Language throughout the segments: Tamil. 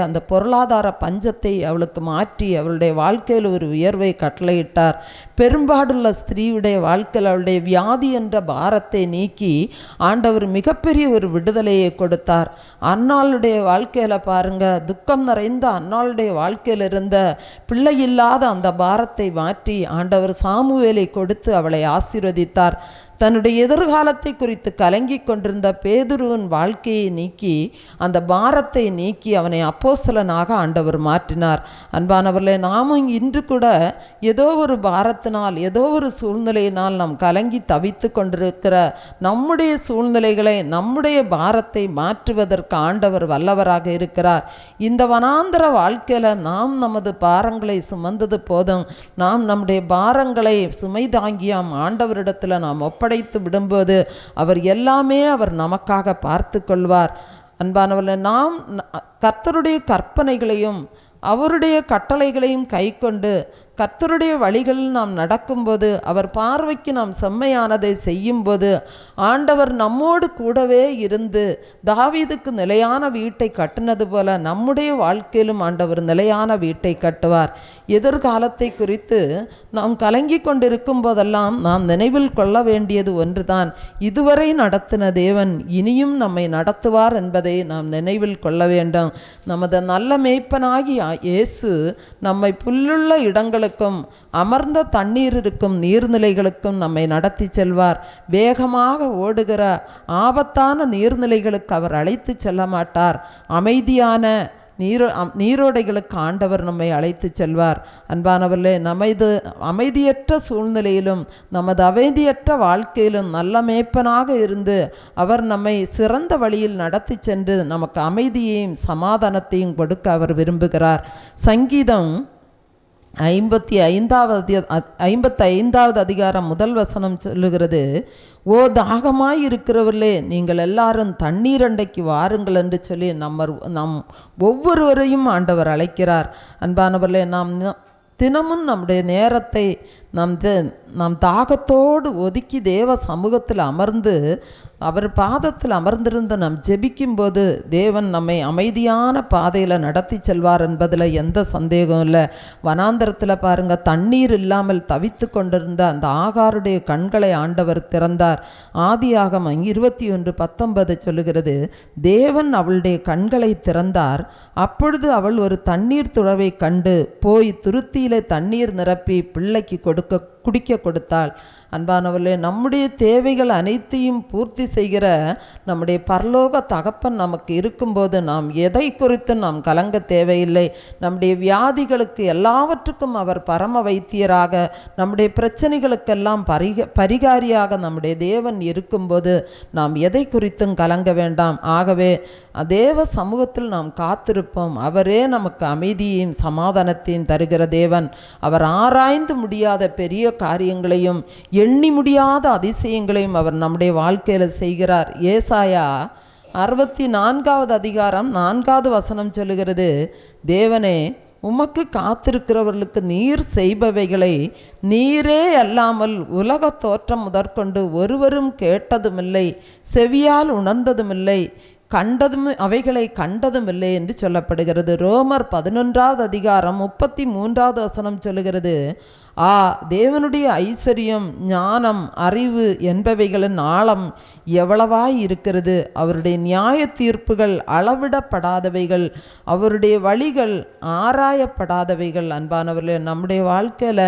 அந்த பொருளாதார பஞ்சத்தை அவளுக்கு மாற்றி அவளுடைய வாழ்க்கையில் ஒரு உயர்வை கட்டளையிட்டார். பெரும்பாடுள்ள ஸ்திரீயுடைய வாழ்க்கையில் அவளுடைய வியாதி என்ற பாரத்தை நீக்கி ஆண்டவர் மிகப்பெரிய ஒரு விடுதலையை கொடுத்தார். அன்னாளுடைய வாழ்க்கையில் பாருங்க, துக்கம் நிறைந்த அன்னாளுடைய வாழ்க்கையில் இருந்த பிள்ளை இல்லாத அந்த பாரத்தை மாற்றி ஆண்டவர் சாமுவேலை கொடுத்து அவளை ஆசீர்வதித்தார். தன்னுடைய எதிர்காலத்தை குறித்து கலங்கி கொண்டிருந்த பேதுருவின் வாழ்க்கையை நீக்கி அந்த பாரத்தை நீக்கி அவனை அப்போஸ்தலனாக ஆண்டவர் மாற்றினார். அன்பானவர்களே, நாமும் இன்று கூட ஏதோ ஒரு பாரத்தினால் ஏதோ ஒரு சூழ்நிலையினால் நாம் கலங்கி தவித்து கொண்டிருக்கிற நம்முடைய சூழ்நிலைகளை நம்முடைய பாரத்தை மாற்றுவதற்கு ஆண்டவர் வல்லவராக இருக்கிறார். இந்த வனாந்தர வாழ்க்கையில் நாம் நமது பாரங்களை சுமந்தது போதும், நாம் நம்முடைய பாரங்களை சுமை தாங்கியாம் ஆண்டவரிடத்தில் நாம் ஒப்படைத்து விடும்போது அவர் எல்லாமே அவர் நமக்காக பார்த்து கொள்வார். அன்பானவர்களே, நாம் கர்த்தருடைய கற்பனைகளையும் அவருடைய கட்டளைகளையும் கைக்கொண்டு கர்த்தருடைய வழிகளில் நாம் நடக்கும்போது, அவர் பார்வைக்கு நாம் செம்மையானதை செய்யும்போது ஆண்டவர் நம்மோடு கூடவே இருந்து தாவீதுக்கு நிலையான வீட்டை கட்டினது போல நம்முடைய வாழ்க்கையிலும் ஆண்டவர் நிலையான வீட்டை கட்டுவார். எதிர்காலத்தை குறித்து நாம் கலங்கி கொண்டிருக்கும் போதெல்லாம் நாம் நினைவில் கொள்ள வேண்டியது ஒன்றுதான், இதுவரை நடத்தின தேவன் இனியும் நம்மை நடத்துவார் என்பதை நாம் நினைவில் கொள்ள வேண்டும். நமது நல்ல மேய்ப்பனாகி இயேசு நம்மை புல்லுள்ள இடங்களுக்கு அமர்ந்த தண்ணீர் இருக்கும் நீர்நிலைகளுக்கும் நம்மை நடத்தி செல்வார். வேகமாக ஓடுகிற ஆபத்தான நீர்நிலைகளுக்கு அவர் அழைத்து செல்ல மாட்டார். அமைதியான நீரோடைகளுக்கு ஆண்டவர் நம்மை அழைத்து செல்வார். அன்பானவர்களே, நமது அமைதியற்ற சூழ்நிலையிலும் நமது அமைதியற்ற வாழ்க்கையிலும் நல்ல மேய்ப்பனாக இருந்து அவர் நம்மை சிறந்த வழியில் நடத்தி சென்று நமக்கு அமைதியையும் சமாதானத்தையும் கொடுக்க அவர் விரும்புகிறார். சங்கீதம் 55வது அதிகாரம் 1 வசனம் சொல்லுகிறது, ஓ தாகமாய் இருக்கிறவர்களே, நீங்கள் எல்லாரும் தண்ணீர் அண்டைக்கு வாருங்கள் என்று சொல்லி நம் ஒவ்வொருவரையும் ஆண்டவர் அழைக்கிறார். அன்பானவர்களே, நாம் தினமும் நம்முடைய நேரத்தை நாம் தாகத்தோடு ஒதுக்கி தேவ சமூகத்தில் அமர்ந்து அவர் பாதத்தில் அமர்ந்திருந்து நாம் ஜெபிக்கும்போது தேவன் நம்மை அமைதியான பாதையில் நடத்தி செல்வார் என்பதில் எந்த சந்தேகம் இல்லை. வனாந்தரத்தில் பாருங்கள், தண்ணீர் இல்லாமல் தவித்து கொண்டிருந்த அந்த ஆகாருடைய கண்களை ஆண்டவர் திறந்தார். ஆதியாகமம் 21:19 சொல்லுகிறது, தேவன் அவளுடைய கண்களை திறந்தார். அப்பொழுது அவள் ஒரு தண்ணீர் துறவை கண்டு போய் துருத்தியிலே தண்ணீர் நிரப்பி பிள்ளைக்கு குடிக்க கொடுத்தாள். அன்பானவர்களே, நம்முடைய தேவைகள் அனைத்தையும் பூர்த்தி செய்கிற நம்முடைய பரலோக தகப்பன் நமக்கு இருக்கும்போது நாம் எதை குறித்து நாம் கலங்க தேவையில்லை. நம்முடைய வியாதிகளுக்கு எல்லாவற்றுக்கும் அவர் பரம வைத்தியராக, நம்முடைய பிரச்சனைகளுக்கெல்லாம் பரிகாரியாக நம்முடைய தேவன் இருக்கும்போது நாம் எதை குறித்தும் கலங்க வேண்டாம். ஆகவே தேவ சமூகத்தில் நாம் காத்திருப்போம். அவரே நமக்கு அமைதியையும் சமாதானத்தையும் தருகிற தேவன். அவர் ஆராய்ந்து முடியாத பெரிய காரியங்களையும் எண்ணி முடியாத அதிசயங்களையும் அவர் நம்முடைய வாழ்க்கையில் செய்கிறார். ஏசாயா 64வது அதிகாரம் 4வது வசனம் சொல்லுகிறது, தேவனே, உமக்கு காத்திருக்கிறவர்களுக்கு நீர் செய்பவைகளை நீரே அல்லாமல் உலக தோற்றம் முதற்கொண்டு ஒருவரும் கேட்டதுமில்லை, செவியால் உணர்ந்ததுமில்லை, அவைகளை கண்டதும் இல்லை என்று சொல்லப்படுகிறது. ரோமர் 11வது அதிகாரம் 33வது வசனம் சொல்லுகிறது, தேவனுடைய ஐஸ்வர்யம், ஞானம், அறிவு என்பவைகளின் ஆழம் எவ்வளவாய் இருக்கிறது. அவருடைய நியாய தீர்ப்புகள் அளவிடப்படாதவைகள், அவருடைய வழிகள் ஆராயப்படாதவைகள். அன்பானவர்களே, நம்முடைய வாழ்க்கையில்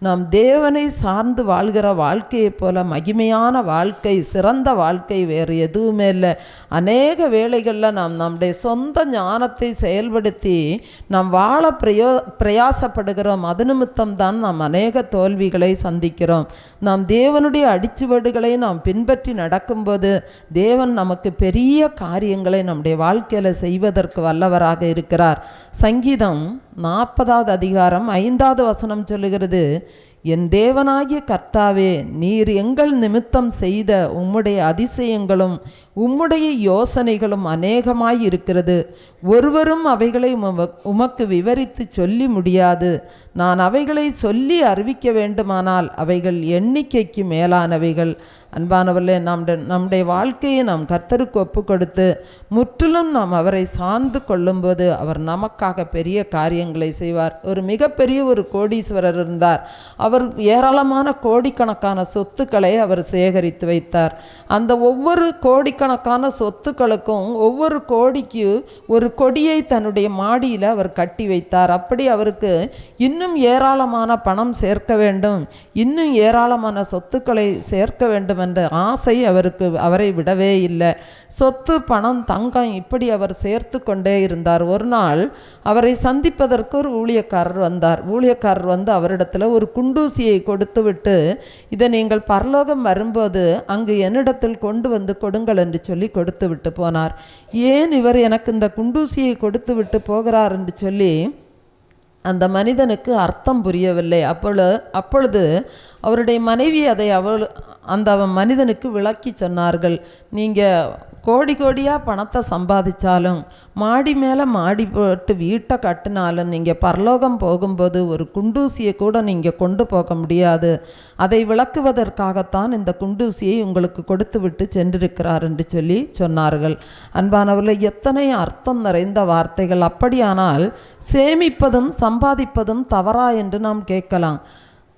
நாம் தேவனை சார்ந்து வாழ்கிற வாழ்க்கையைப் போல மகிமையான வாழ்க்கை, சிறந்த வாழ்க்கை வேறு எதுவுமே இல்லை. அநேக வேளைகளில் நாம் நம்முடைய சொந்த ஞானத்தை செயல்படுத்தி நாம் வாழ பிரயாசப்படுகிறோம். அது நிமித்தம்தான் நாம் அநேக தோல்விகளை சந்திக்கிறோம். நாம் தேவனுடைய அடிச்சுவடுகளை நாம் பின்பற்றி நடக்கும்போது தேவன் நமக்கு பெரிய காரியங்களை நம்முடைய வாழ்க்கையில் செய்வதற்கு வல்லவராக இருக்கிறார். சங்கீதம் 40வது அதிகாரம் 5வது வசனம் சொல்லுகிறது, என் தேவனாகிய கர்த்தாவே, நீர் எங்கள் நிமித்தம் செய்த உம்முடைய அதிசயங்களும் உம்முடைய யோசனைகளும் அநேகமாய் இருக்கிறது. ஒருவரும் அவைகளை உமக்கு விவரித்து சொல்லி முடியாது. நான் அவைகளை சொல்லி அறிவிக்க வேண்டுமானால் அவைகள் எண்ணிக்கைக்கு மேலானவைகள். அன்பானவர்களே, நம்முடைய வாழ்க்கையை நாம் கர்த்தருக்கு ஒப்பு கொடுத்து முற்றிலும் நாம் அவரை சார்ந்து கொள்ளும்போது அவர் நமக்காக பெரிய காரியங்களை செய்வார். ஒரு மிகப்பெரிய ஒரு கோடீஸ்வரர் இருந்தார். அவர் ஏராளமான கோடிக்கணக்கான சொத்துக்களை அவர் சேகரித்து வைத்தார். அந்த ஒவ்வொரு கோடிக்கணக்கான சொத்துக்களுக்கும் ஒவ்வொரு கோடிக்கு ஒரு கொடியை தன்னுடைய மாடியில் அவர் கட்டி வைத்தார். அப்படி அவருக்கு இன்னும் ஏராளமான பணம் சேர்க்க வேண்டும், இன்னும் ஏராளமான சொத்துக்களை சேர்க்க வேண்டும் என்ற ஆசை அவரை விடவே இல்லை. சொத்து, பணம், தங்கம் இப்படி அவர் சேர்த்து கொண்டே இருந்தார். ஒரு நாள் அவரை சந்திப்பதற்கு ஒரு ஊழியக்காரர் வந்தார். ஊழியக்காரர் வந்து அவரிடத்தில் ஒரு குண்டூசியை கொடுத்து விட்டு, இதை நீங்கள் பரலோகம் வரும்போது அங்கு என்னிடத்தில் கொண்டு வந்து கொடுங்கள் என்று சொல்லி கொடுத்து விட்டு போனார். ஏன் இவர் எனக்கு இந்த குண்டூசியை கொடுத்து விட்டு போகிறார் என்று சொல்லி அந்த மனிதனுக்கு அர்த்தம் புரியவில்லை. அப்பொழுது அவருடைய மனைவி அதை அந்த மனிதனுக்கு விளக்கி சொன்னார்கள். நீங்கள் கோடி கோடியாக பணத்தை சம்பாதிச்சாலும், மாடி மேலே மாடி போட்டு வீட்டை கட்டினாலும், நீங்கள் பரலோகம் போகும்போது ஒரு குண்டூசியை கூட நீங்கள் கொண்டு போக முடியாது. அதை விளக்குவதற்காகத்தான் இந்த குண்டூசியை உங்களுக்கு கொடுத்து விட்டு சென்றிருக்கிறார் என்று சொல்லி சொன்னார்கள். அன்பானவர்களே, எத்தனை அர்த்தம் நிறைந்த வார்த்தைகள்! அப்படியானால் சேமிப்பதும் சம்பாதிப்பதும் தவறா என்று நாம் கேட்கலாம்.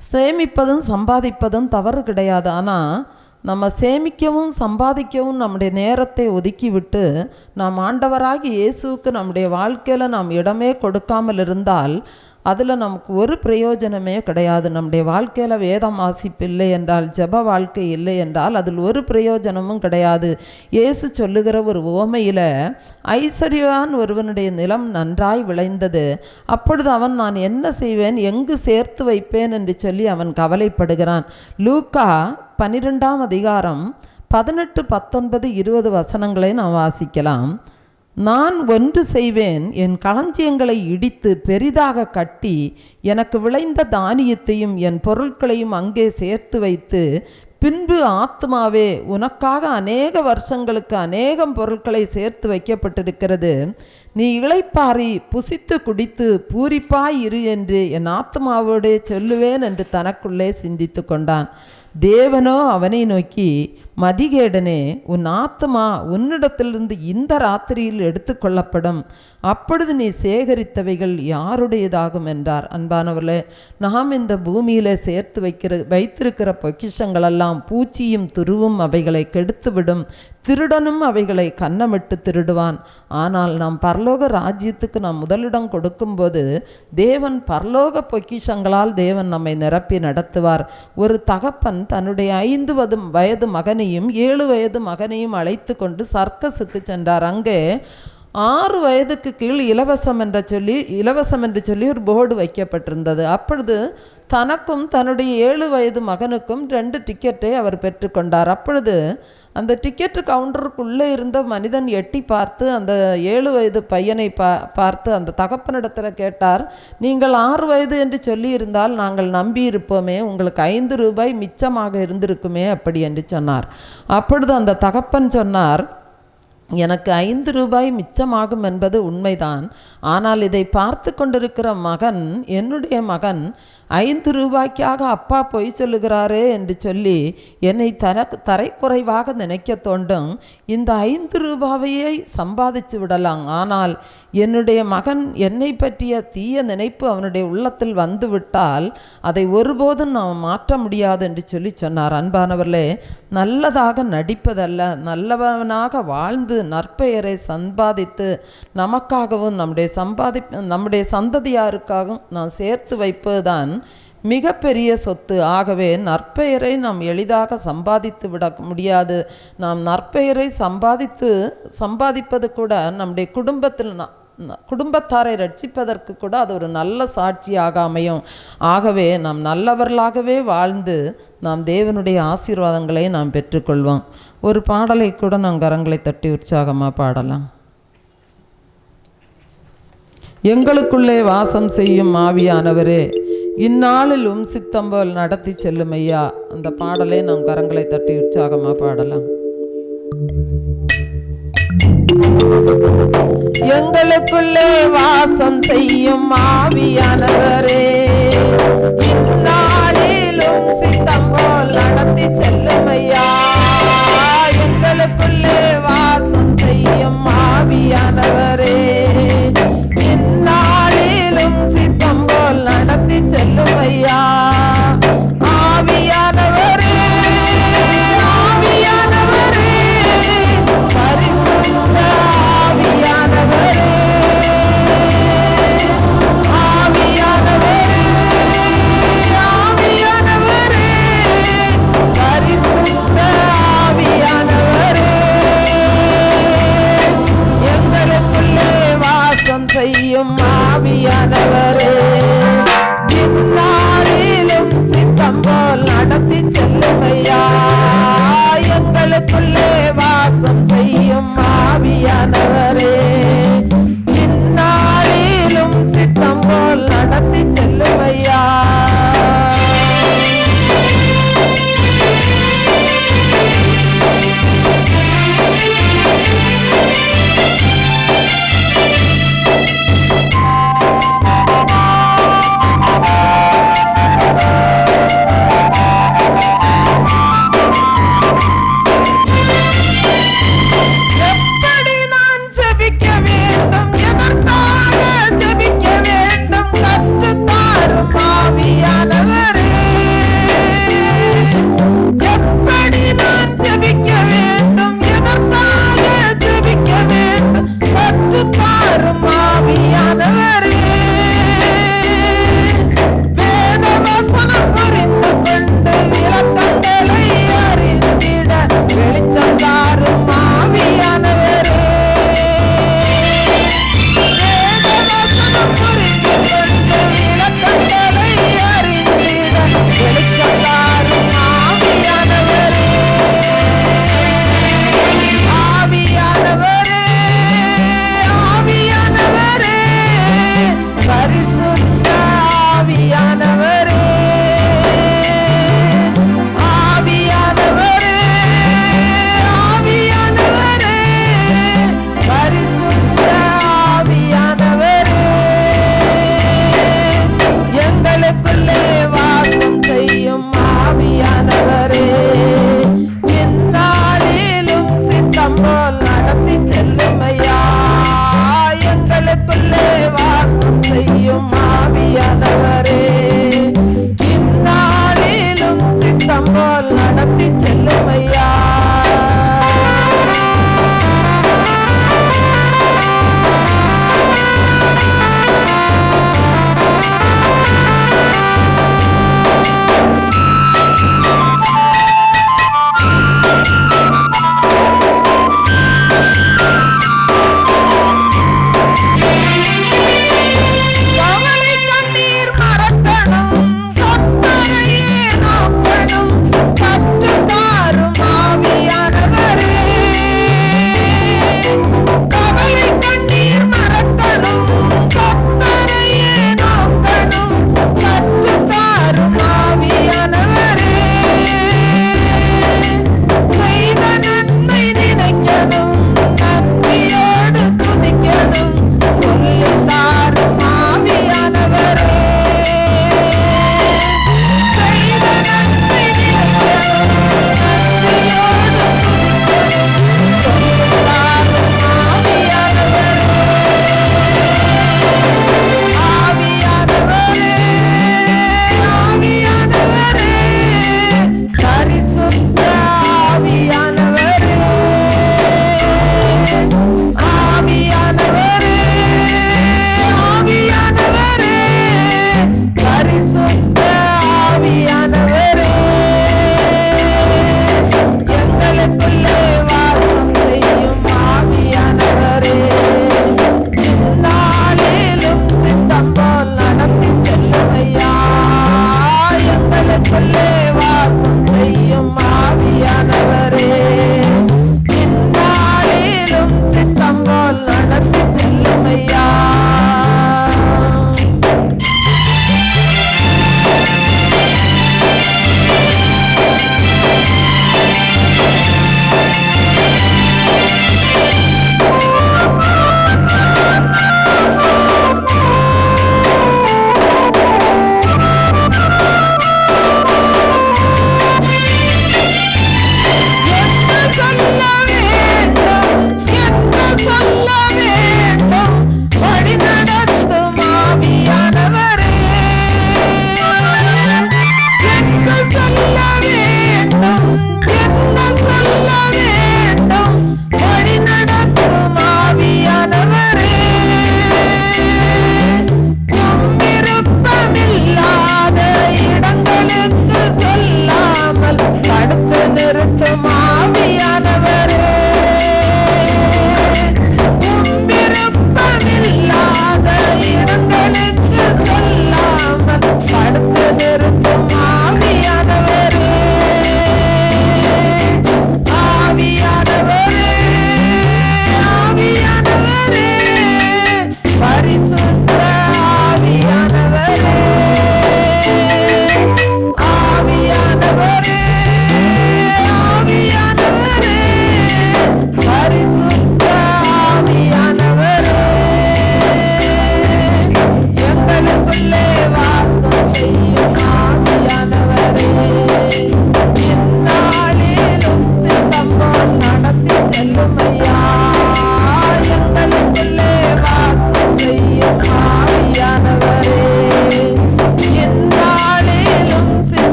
சேமிப்பதும் சம்பாதிப்பதும் தவறு கிடையாது. ஆனால் நம்ம சேமிக்கவும் சம்பாதிக்கவும் நம்முடைய நேரத்தை ஒதுக்கிவிட்டு நாம் ஆண்டவராகி இயேசுவுக்கு நம்முடைய வாழ்க்கையில் நாம் இடமே கொடுக்காமல் இருந்தால் அதில் நமக்கு ஒரு பிரயோஜனமே கிடையாது. நம்முடைய வாழ்க்கையில் வேதம் வாசிப்பு இல்லை என்றால், ஜெப வாழ்க்கை இல்லை என்றால் அதில் ஒரு பிரயோஜனமும் கிடையாது. இயேசு சொல்லுகிற ஒரு உவமையில் ஐஸ்வர்யவான் ஒருவனுடைய நிலம் நன்றாய் விளைந்தது. அப்பொழுது அவன், நான் என்ன செய்வேன், எங்கு சேர்த்து வைப்பேன் என்று சொல்லி அவன் கவலைப்படுகிறான். லூக்கா 12ஆம் அதிகாரம் 18, 19, 20 வசனங்களை நாம் வாசிக்கலாம். நான் ஒன்று செய்வேன், என் களஞ்சியங்களை இடித்து பெரிதாக கட்டி எனக்கு விளைந்த தானியத்தையும் என் பொருட்களையும் அங்கே சேர்த்து வைத்து, பின்பு ஆத்மாவே, உனக்காக அநேக வருஷங்களுக்கு அநேகம் பொருட்களை சேர்த்து வைக்கப்பட்டிருக்கிறது, நீ இளைப்பாரி புசித்து குடித்து பூரிப்பாய் இரு என்று என் ஆத்மாவோடே சொல்லுவேன் என்று தனக்குள்ளே சிந்தித்து கொண்டான். தேவனோ அவனை நோக்கி, மதிகேடனே, உன் ஆத்மா உன்னிடத்திலிருந்து இந்த ராத்திரியில் எடுத்துக்கொள்ளப்படும், அப்பொழுது நீ சேகரித்தவைகள் யாருடையதாகும் என்றார். அன்பானவர்களே, நாம் இந்த பூமியில் சேர்த்து வைத்திருக்கிற பொக்கிஷங்களெல்லாம் பூச்சியும் துருவும் அவைகளை கெடுத்துவிடும், திருடனும் அவைகளை கன்னமிட்டு திருடுவான். ஆனால் நாம் பரலோக ராஜ்யத்துக்கு நாம் முதலிடம் கொடுக்கும்போது தேவன் பரலோக பொக்கிஷங்களால் தேவன் நம்மை நிரப்பி நடத்துவார். ஒரு தகப்பன் தன்னுடைய 5 வயது மகனையும் 7 வயது மகனையும் அழைத்து கொண்டு சர்க்கஸுக்கு சென்றார். அங்கே 6 வயதுக்கு கீழ் இலவசம் என்று சொல்லி ஒரு போர்டு வைக்கப்பட்டிருந்தது. அப்பொழுது தனக்கும் தன்னுடைய 7 வயது மகனுக்கும் 2 டிக்கெட்டை அவர் பெற்றுக்கொண்டார். அப்பொழுது அந்த டிக்கெட்டு கவுண்டருக்குள்ளே இருந்த மனிதன் எட்டி பார்த்து அந்த 7 வயது பையனை பார்த்து அந்த தகப்பனிடத்தில் கேட்டார், நீங்கள் 6 வயது என்று சொல்லியிருந்தால் நாங்கள் நம்பி இருப்போமே, உங்களுக்கு 5 ரூபாய் மிச்சமாக இருந்திருக்குமே அப்படி என்று சொன்னார். அப்பொழுது அந்த தகப்பன் சொன்னார், எனக்கு 5 ரூபாய் மிச்சமாகும் என்பது உண்மைதான். ஆனால் இதை பார்த்து கொண்டிருக்கிற மகன், என்னுடைய மகன் 5 ரூபாய்க்காக அப்பா பொய் சொல்லுகிறாரே என்று சொல்லி என்னை தரைக்குறைவாக நினைக்க தோண்டும். இந்த 5 ரூபாவையே சம்பாதிச்சு விடலாம். ஆனால் என்னுடைய மகன் என்னை பற்றிய தீய நினைப்பு அவனுடைய உள்ளத்தில் வந்துவிட்டால் அதை ஒருபோதும் நாம் மாற்ற முடியாது என்று சொல்லி சொன்னார். அன்பானவர்களே, நல்லதாக நடிப்பதல்ல, நல்லவனாக வாழ்ந்து நற்பெயரை சம்பாதித்து நமக்காகவும் நம்முடைய சந்ததியாருக்காகவும் நாம் சேர்த்து வைப்பதுதான் மிகப்பெரிய சொத்து. ஆகவே நற்பெயரை நாம் எளிதாக சம்பாதித்து விட முடியாது. நாம் நற்பெயரை சம்பாதிப்பது கூட நம்முடைய குடும்பத்தாரை ரட்சிப்பதற்கு கூட அது ஒரு நல்ல சாட்சியாக அமையும். ஆகவே நாம் நல்லவர்களாகவே வாழ்ந்து நாம் தேவனுடைய ஆசீர்வாதங்களை நாம் பெற்றுக்கொள்வோம். ஒரு பாடலை கூட நாம் கரங்களை தட்டி உற்சாகமாக பாடலாம். எங்களுக்குள்ளே வாசம் செய்யும் ஆவியானவரே, இந்நாளில் சித்தம் போல் நடத்தி செல்லும் ஐயா. அந்த பாடலை நாம் கரங்களை தட்டி உற்சாகமாக பாடலாம். எங்களுக்குள்ளே வாசம் செய்யும் ஆவியானவரே, இந்நாளிலும் சித்தம் போல் நடத்தி செல்லுமையா. எங்களுக்குள்ளே வாசம் செய்யும் ஆவியானவரே, இந்நாளிலும் சித்தம் போல் நடத்தி செல்லுமையா. ஆவியானவரே, ஆவியானவரே, பரிசுத்த ஆவியானவரே, ஆவியானவரே, ஆவியானவரே, பரிசுத்த ஆவியானவரே, எங்களுக்குள்ளே வாசம் செய்யும் ஆவியானவரே, இந்நாளிலும் சித்தம் போல் நடத்தி செல்லுமையா. எங்களுக்குள்ளே வாசம் செய்யும் ஆவியானவரே,